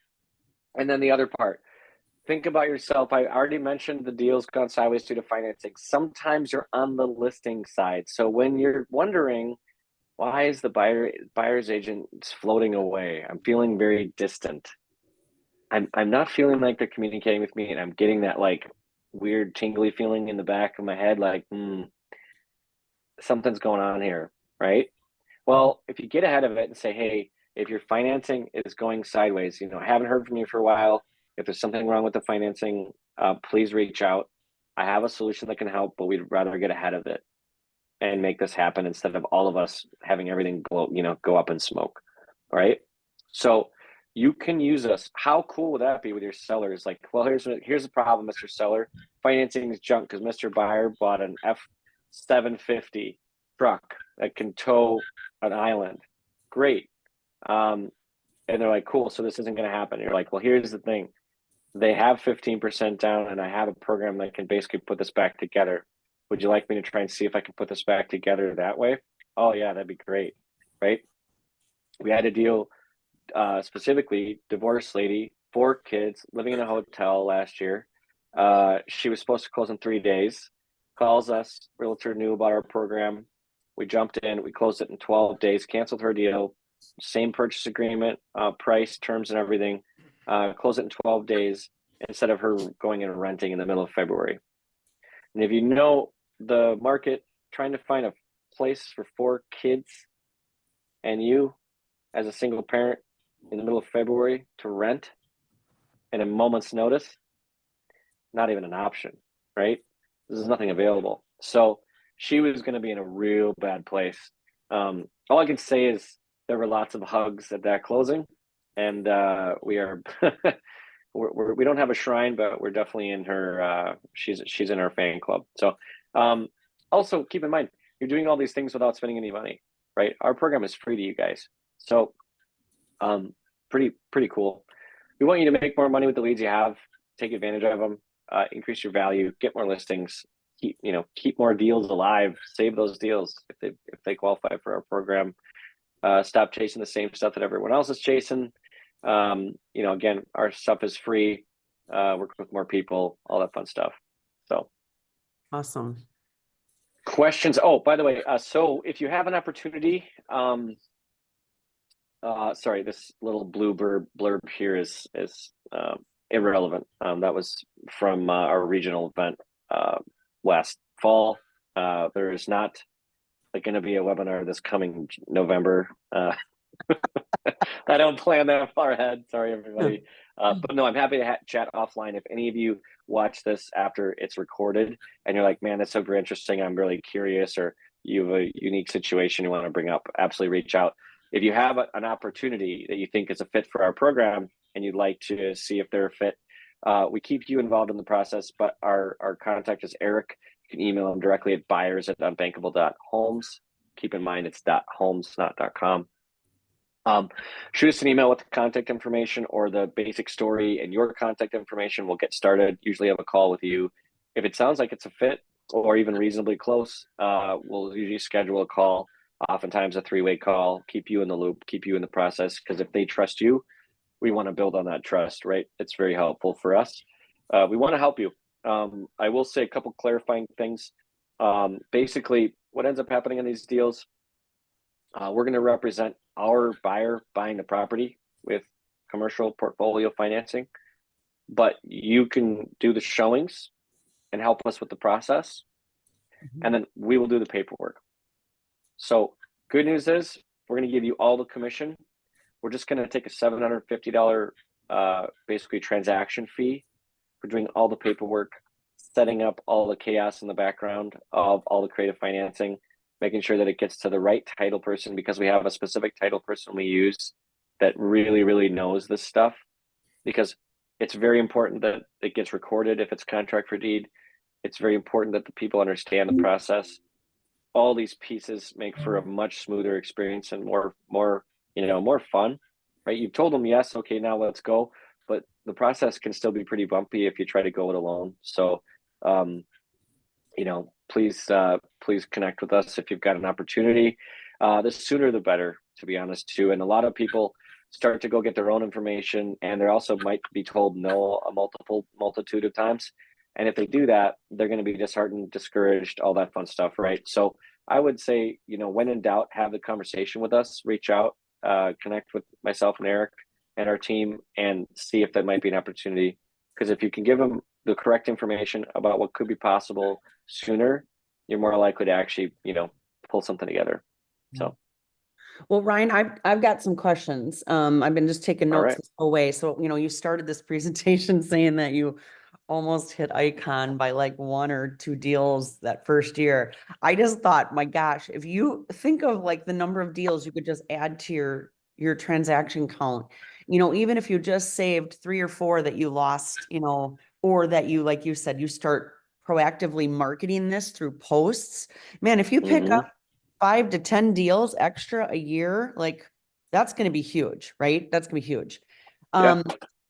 then the other part, think about yourself. I already mentioned the deals gone sideways due to financing. Sometimes you're on the listing side. So when you're wondering, why is the buyer's agent floating away? I'm feeling very distant. I'm not feeling like they're communicating with me, and I'm getting that like weird tingly feeling in the back of my head, like, something's going on here, right? Well, if you get ahead of it and say, hey, if your financing is going sideways, you know, I haven't heard from you for a while. If there's something wrong with the financing, please reach out. I have a solution that can help, but we'd rather get ahead of it and make this happen instead of all of us having everything go up in smoke, right? So you can use us. How cool would that be with your sellers? Like, well, here's the problem, Mr. Seller. Financing is junk because Mr. Buyer bought an F750 truck that can tow an island. Great. And they're like, cool, so this isn't going to happen. You're like, well, here's the thing. They have 15% down, and I have a program that can basically put this back together. Would you like me to try and see if I can put this back together that way? Oh, yeah, that'd be great, right? We had a deal, specifically, divorced lady, 4 kids, living in a hotel last year. She was supposed to close in 3 days. Calls us, realtor knew about our program. We jumped in, we closed it in 12 days, canceled her deal, same purchase agreement, price, terms, and everything. Close it in 12 days instead of her going and renting in the middle of February. And if you know the market, trying to find a place for 4 kids and you as a single parent in the middle of February to rent in a moment's notice, not even an option, right? There's nothing available. So she was going to be in a real bad place. All I can say is there were lots of hugs at that closing, and we are we don't have a shrine, but we're definitely in her. She's in our fan club. So also keep in mind, you're doing all these things without spending any money, right? Our program is free to you guys. So pretty cool. We want you to make more money with the leads you have, take advantage of them, increase your value, get more listings, keep more deals alive, save those deals if they qualify for our program. Stop chasing the same stuff that everyone else is chasing. Again, our stuff is free. Work with more people, all that fun stuff. So Awesome. questions. Oh, by the way, so if you have an opportunity, sorry, this little blurb here is irrelevant. That was from our regional event last fall. There is not going to be a webinar this coming November. I don't plan that far ahead. Sorry, everybody. But no, I'm happy to chat offline. If any of you watch this after it's recorded and you're like, man, that's super interesting, I'm really curious, or you have a unique situation you want to bring up, absolutely reach out. If you have an opportunity that you think is a fit for our program and you'd like to see if they're a fit, we keep you involved in the process, but our contact is Eric. You can email him directly at buyers@unbankable.homes. Keep in mind it's .homes, not .com. Shoot us an email with the contact information or the basic story and your contact information. We'll get started. Usually have a call with you. If it sounds like it's a fit or even reasonably close, we'll usually schedule a call, oftentimes a 3-way call, keep you in the loop, keep you in the process, because if they trust you, we want to build on that trust, right? It's very helpful for us. We want to help you. I will say a couple clarifying things. Basically, what ends up happening in these deals, we're going to represent our buyer buying the property with commercial portfolio financing, but you can do the showings and help us with the process, and then we will do the paperwork. So good news is we're going to give you all the commission. We're just going to take a $750 basically transaction fee for doing all the paperwork, setting up all the chaos in the background of all the creative financing, making sure that it gets to the right title person, because we have a specific title person we use that really, really knows this stuff, because it's very important that it gets recorded if it's contract for deed. It's very important that the people understand the process. All these pieces make for a much smoother experience and more fun, right? You've told them, yes, okay, now let's go. But the process can still be pretty bumpy if you try to go it alone. So, please connect with us if you've got an opportunity. The sooner the better, to be honest, too. And a lot of people start to go get their own information, and they also might be told no a multitude of times. And if they do that, they're going to be disheartened, discouraged, all that fun stuff, right? So I would say, when in doubt, have the conversation with us, reach out, connect with myself and Eric and our team, and see if that might be an opportunity. Because if you can give them the correct information about what could be possible sooner, you're more likely to actually, pull something together. So. Well, Ryan, I've got some questions. I've been just taking notes this whole way. So, you started this presentation saying that you almost hit icon by like 1 or 2 deals that first year. I just thought, my gosh, if you think of like the number of deals you could just add to your transaction count, even if you just saved 3 or 4 that you lost, or that you, like you said, you start proactively marketing this through posts, man, if you pick up 5 to 10 deals extra a year, like that's going to be huge, right? That's going to be huge.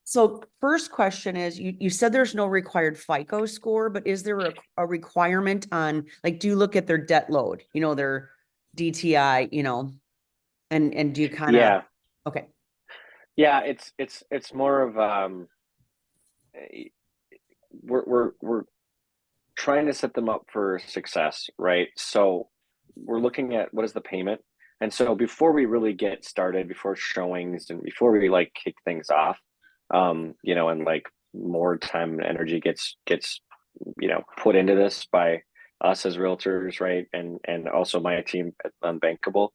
So first question is, you said there's no required FICO score, but is there a requirement on, like, do you look at their debt load, their DTI, and do you kind of, okay. Yeah, it's more of, we're trying to set them up for success, right? So we're looking at what is the payment. And so before we really get started, before showings and before we like kick things off, and like more time and energy gets put into this by us as realtors, right? And also my team at Unbankable,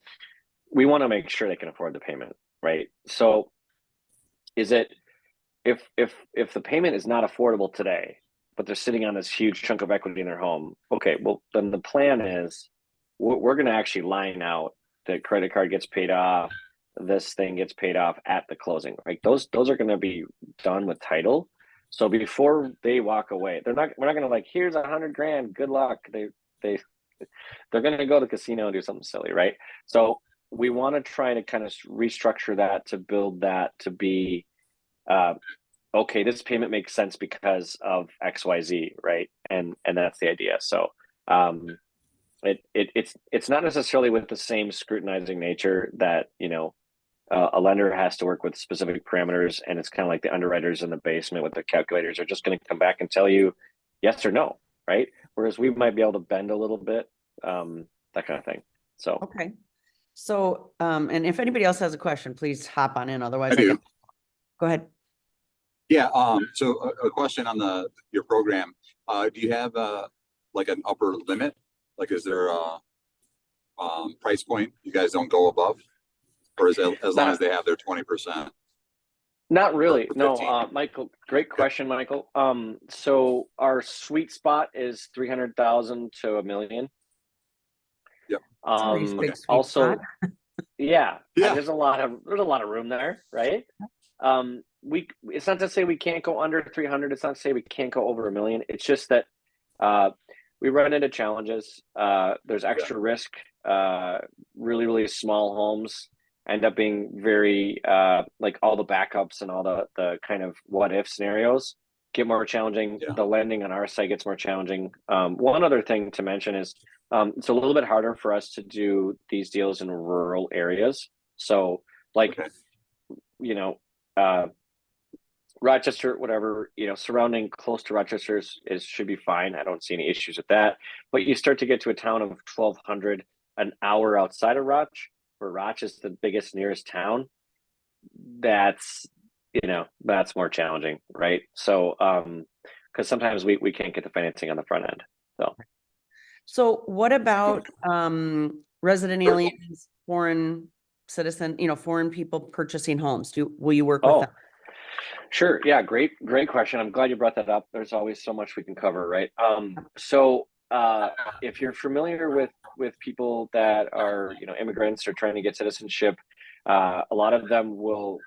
we want to make sure they can afford the payment, right? So is it, if the payment is not affordable today, but they're sitting on this huge chunk of equity in their home, okay, well then the plan is we're going to actually line out the credit card gets paid off, this thing gets paid off at the closing, right? Those are going to be done with title. So before they walk away, we're not going to like, here's $100,000, good luck. They're going to go to the casino and do something silly, right? So we want to try to kind of restructure that to build that to be, okay, this payment makes sense because of XYZ, right? And that's the idea. So it's not necessarily with the same scrutinizing nature that a lender has to work with specific parameters, and it's kind of like the underwriters in the basement with their calculators are just going to come back and tell you yes or no, right? Whereas we might be able to bend a little bit, that kind of thing. So okay. So and if anybody else has a question, please hop on in. Otherwise, go ahead. Yeah. So a question on your program. Do you have like an upper limit? Like, is there a price point you guys don't go above, or is it as long as they have their 20%? Not really. No, Michael, great question, Michael. So our sweet spot is 300,000 to $1 million. Yep. Also, yeah, there's a lot of room there, right? It's not to say we can't go under 300. It's not to say we can't go over $1 million. It's just that we run into challenges. There's extra risk. Really, really small homes end up being very like all the backups and all the kind of what if scenarios get more challenging. The lending on our site gets more challenging. One other thing to mention is it's a little bit harder for us to do these deals in rural areas. So like, Rochester, whatever, surrounding close to Rochester should be fine. I don't see any issues with that. But you start to get to a town of 1,200 an hour outside of Roch, where Roch is the biggest nearest town. That's more challenging, right? So because sometimes we can't get the financing on the front end. So what about resident aliens, foreign citizen, foreign people purchasing homes? Will you work with Oh, them? sure. Yeah, great question. I'm glad you brought that up. There's always so much we can cover, right? So if you're familiar with people that are, immigrants or trying to get citizenship, a lot of them will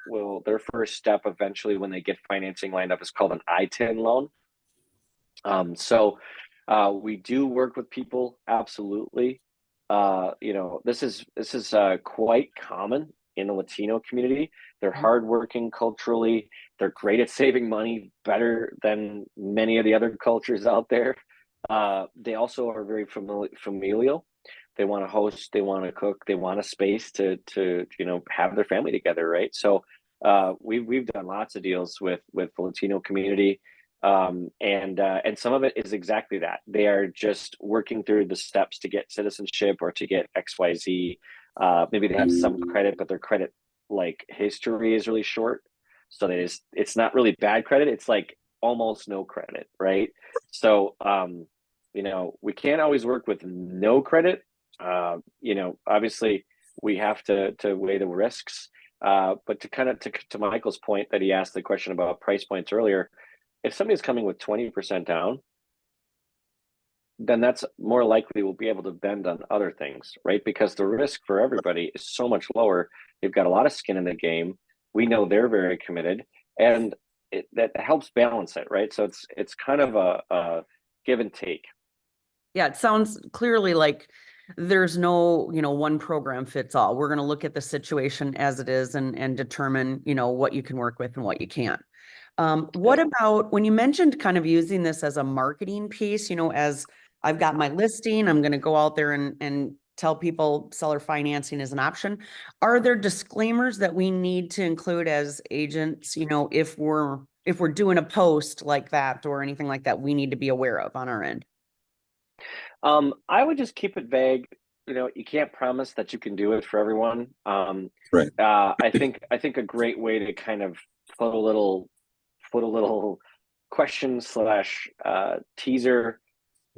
their first step eventually when they get financing lined up is called an I-10 loan. So we do work with people, absolutely. This is quite common in the Latino community. They're hardworking culturally. They're great at saving money, better than many of the other cultures out there. They also are very familial. They want to host, they want to cook, they want a space to have their family together, right? So we've done lots of deals with the Latino community. And some of it is exactly that. They are just working through the steps to get citizenship or to get XYZ. Maybe they have some credit, but their credit history is really short. So it's not really bad credit. It's like almost no credit, right? So, we can't always work with no credit. Obviously we have to weigh the risks. But to Michael's point that he asked the question about price points earlier, if somebody's coming with 20% down, then that's more likely we'll be able to bend on other things, right? Because the risk for everybody is so much lower. They've got a lot of skin in the game. We know they're very committed, and that helps balance it, right? So it's kind of a give and take. Yeah, it sounds clearly like there's no, one program fits all. We're going to look at the situation as it is and determine, what you can work with and what you can't. What about when you mentioned kind of using this as a marketing piece, as I've got my listing, I'm going to go out there and tell people seller financing is an option. Are there disclaimers that we need to include as agents, if we're doing a post like that or anything like that, we need to be aware of on our end? I would just keep it vague. You can't promise that you can do it for everyone. Right. I think a great way to kind of put a little question / teaser,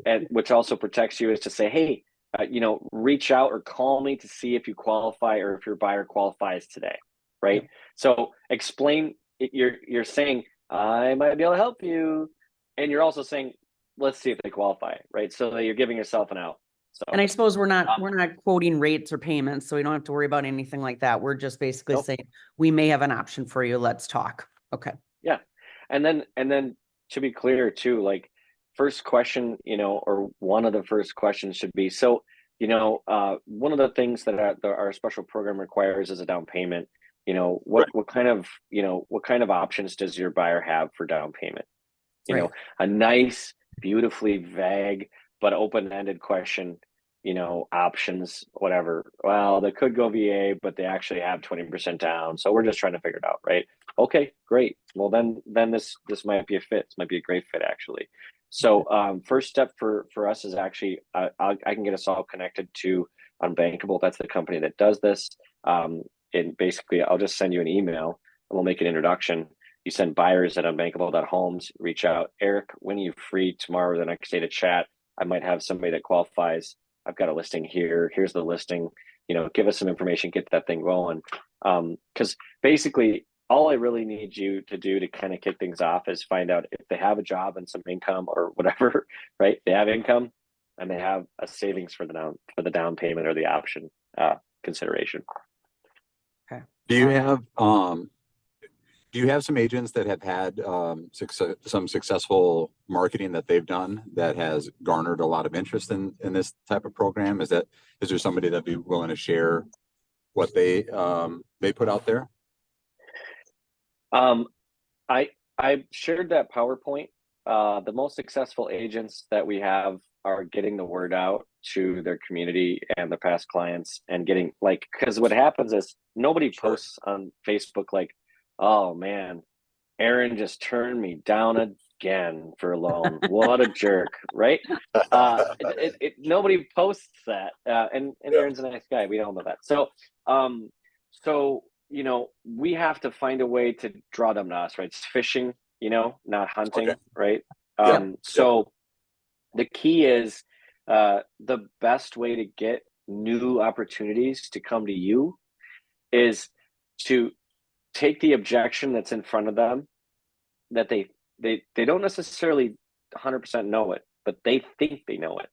and which also protects you, is to say, hey, reach out or call me to see if you qualify or if your buyer qualifies today, right? Yep. So explain it. You're saying I might be able to help you, and you're also saying let's see if they qualify, right? So that you're giving yourself an out. So, and I suppose we're not quoting rates or payments, so we don't have to worry about anything like that. We're just basically saying we may have an option for you. Let's talk. Okay. Yeah. And then to be clear too, first question, or one of the first questions should be, so, one of the things that our special program requires is a down payment. What kind of options does your buyer have for down payment? A nice, beautifully vague but open-ended question, options, whatever. Well, they could go VA, but they actually have 20% down, so we're just trying to figure it out, right? Okay, great. Well, then this might be a fit. This might be a great fit, actually. So first step for us is actually I can get us all connected to Unbankable. That's the company that does this. And basically I'll just send you an email and we'll make an introduction. You send buyers at unbankable.homes, reach out. Eric, when are you free tomorrow or the next day to chat? I might have somebody that qualifies. I've got a listing here. Here's the listing. Give us some information, get that thing going. Because basically, all I really need you to do to kind of kick things off is find out if they have a job and some income or whatever, right? They have income and they have a savings for the down payment or the option consideration. Okay. Do you have some agents that have had some successful marketing that they've done that has garnered a lot of interest in this type of program? Is there somebody that'd be willing to share what they put out there? I shared that PowerPoint. The most successful agents that we have are getting the word out to their community and their past clients, and getting because what happens is nobody posts on Facebook oh man, Aaron just turned me down again for a loan. What a jerk, right? Nobody posts that. And Aaron's a nice guy. We all know that. So we have to find a way to draw them to us, right? It's fishing, not hunting, right? So the key is the best way to get new opportunities to come to you is to take the objection that's in front of them that they don't necessarily 100% know it, but they think they know it.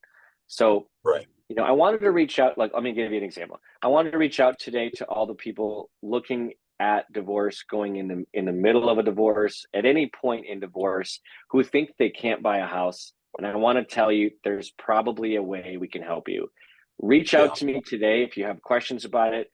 So, Right. I wanted to reach out, like, let me give you an example. I wanted to reach out today to all the people looking at divorce, going in the middle of a divorce, at any point in divorce, who think they can't buy a house. And I want to tell you, there's probably a way we can help you. Reach out to me today if you have questions about it,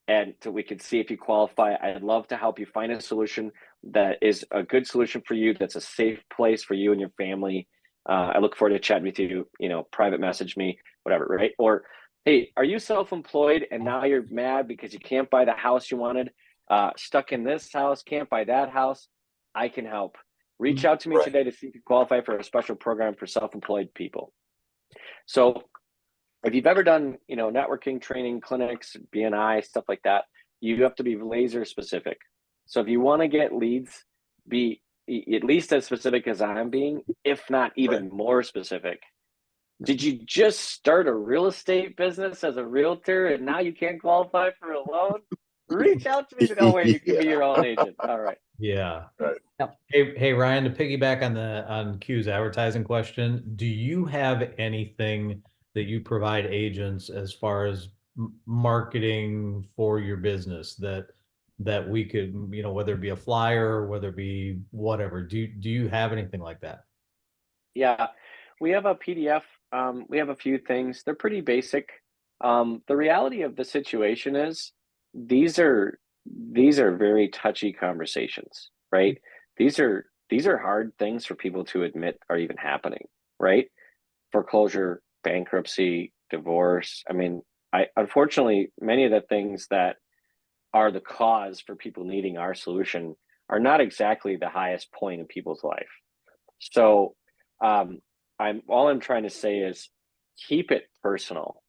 and so we can see if you qualify. I'd love to help you find a solution that is a good solution for you, that's a safe place for you and your family. I look forward to chatting with you, private message me, whatever, right? Or, hey, are you self-employed and now you're mad because you can't buy the house you wanted, stuck in this house, can't buy that house? I can help. Reach out to me today to see if you qualify for a special program for self-employed people. So if you've ever done, networking training, clinics, BNI, stuff like that, you have to be laser specific. So if you want to get leads, be at least as specific as I'm being, if not even more specific. Did you just start a real estate business as a realtor and now you can't qualify for a loan? Reach out to me to know where you can be your own agent. All right. Yeah. Right. Yep. Hey Ryan, to piggyback on Q's advertising question, do you have anything that you provide agents as far as marketing for your business that we could, whether it be a flyer, whether it be whatever, do you have anything like that? Yeah, we have a PDF. We have a few things. They're pretty basic. The reality of the situation is these are very touchy conversations, right? These are hard things for people to admit are even happening, right? Foreclosure, bankruptcy, divorce. I mean, unfortunately, many of the things that are the cause for people needing our solution are not exactly the highest point in people's life. So I'm trying to say is keep it personal,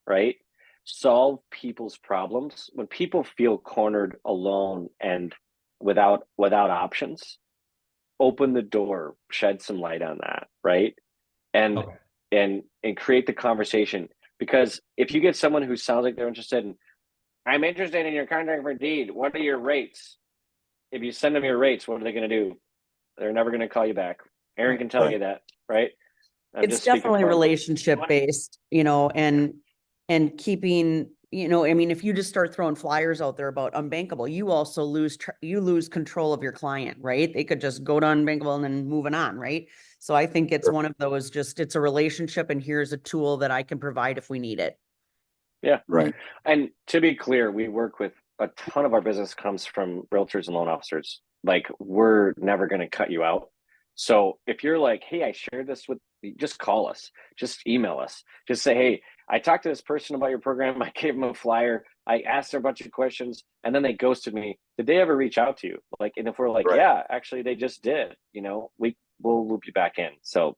right? Solve people's problems. When people feel cornered, alone, and without options, open the door, shed some light on that, right? And and create the conversation. Because if you get someone who sounds like they're interested in, I'm interested in your contract for deed, what are your rates? If you send them your rates, what are they going to do? They're never going to call you back. Aaron can tell you that, right? It's definitely relationship based, and keeping, I mean, if you just start throwing flyers out there about Unbankable, you also lose control of your client, right? They could just go to Unbankable and then moving on, right? So I think it's one of those, it's a relationship, and here's a tool that I can provide if we need it. Yeah. Right. And to be clear, we work with a ton of our business comes from realtors and loan officers. Like, we're never going to cut you out. So if you're like, hey, I shared this with, just call us, just email us, just say, hey, I talked to this person about your program. I gave them a flyer. I asked her a bunch of questions and then they ghosted me. Did they ever reach out to you? Like, and if we're like, yeah, actually they just did, we'll loop you back in. So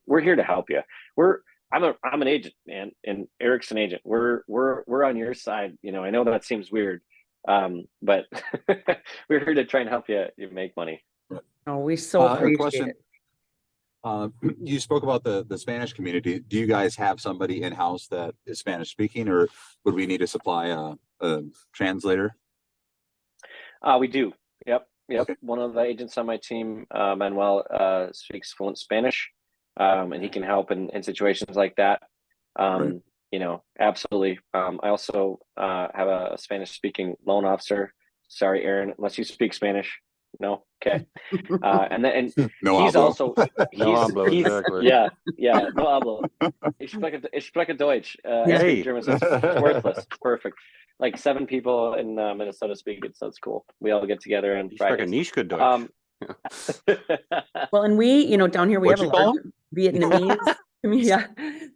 we're here to help you. I'm an agent, man, and Eric's an agent. We're on your side. I know that seems weird, but we're here to try and help you make money. Oh, we so appreciate it. You spoke about the Spanish community. Do you guys have somebody in-house that is Spanish speaking, or would we need to supply a translator? We do. Yep. Okay. One of the agents on my team, Manuel, speaks fluent Spanish, and he can help in situations like that. Absolutely. I also have a Spanish speaking loan officer. Sorry, Aaron, unless you speak Spanish. No. Okay. And no he's hablo. Also, exactly. Yeah. No hablo. Ich spreche Deutsch. I speak German, so it's worthless. Perfect. Like 7 people in Minnesota speak it, so it's cool. We all get together and Fridays. Deutsch. Well, and we, down here we have a large Vietnamese. Yeah,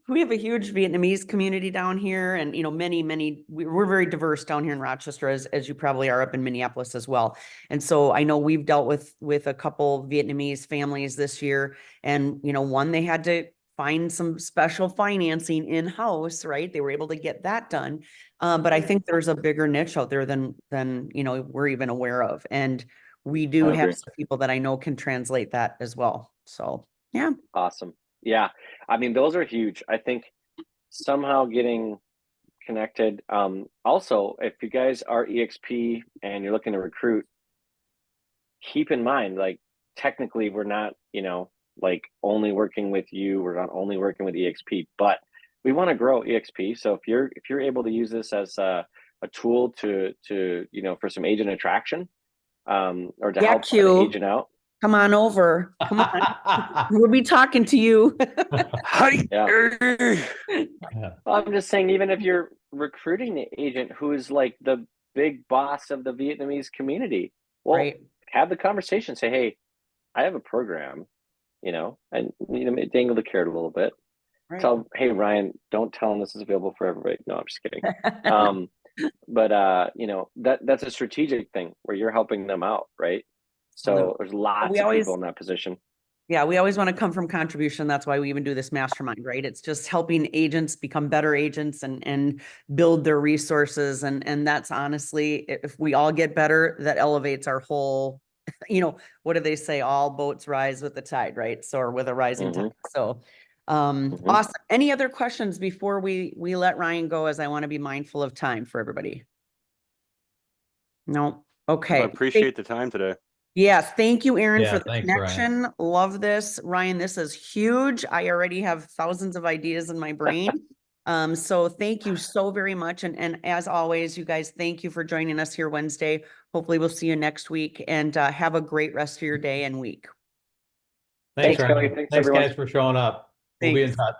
we have a huge Vietnamese community down here, and many. We're very diverse down here in Rochester, as you probably are up in Minneapolis as well. And so I know we've dealt with a couple Vietnamese families this year, and one, they had to find some special financing in-house, right? They were able to get that done, but I think there's a bigger niche out there than we're even aware of, and we do have some people that I know can translate that as well. So yeah, awesome. Yeah, I mean, those are huge. I think somehow getting connected. Also, if you guys are EXP and you're looking to recruit, keep in mind, like, technically we're not, like, only working with you. We're not only working with EXP, but we want to grow EXP. So if you're able to use this as a tool to for some agent attraction, or to Yeah, help an Q. agent out. Come on over. Come on. We'll be talking to you. Hi. Yeah. Well, I'm just saying, even if you're recruiting the agent who is like the big boss of the Vietnamese community, well, Right. have the conversation. Say, hey, I have a program, and dangle the carrot a little bit. Right. Tell, hey, Ryan, don't tell him this is available for everybody. No, I'm just kidding. But that's a strategic thing where you're helping them out, right? So there's lots of people in that position. Yeah, we always want to come from contribution. That's why we even do this mastermind, right? It's just helping agents become better agents and build their resources. And that's honestly, if we all get better, that elevates our whole, what do they say? All boats rise with the tide, right? So, or with a rising tide. So, awesome. Any other questions before we let Ryan go, as I want to be mindful of time for everybody? No. Okay. I appreciate the time today. Yes, thank you, Aaron, Yeah, for the thanks, Ryan. connection. Love this. Ryan, this is huge. I already have thousands of ideas in my brain. So thank you so very much. And as always, you guys, thank you for joining us here Wednesday. Hopefully we'll see you next week, and have a great rest of your day and week. Thanks, Kelly. Ryan. Thanks, Thanks, everyone. guys, for showing up. We'll be in Thanks. touch.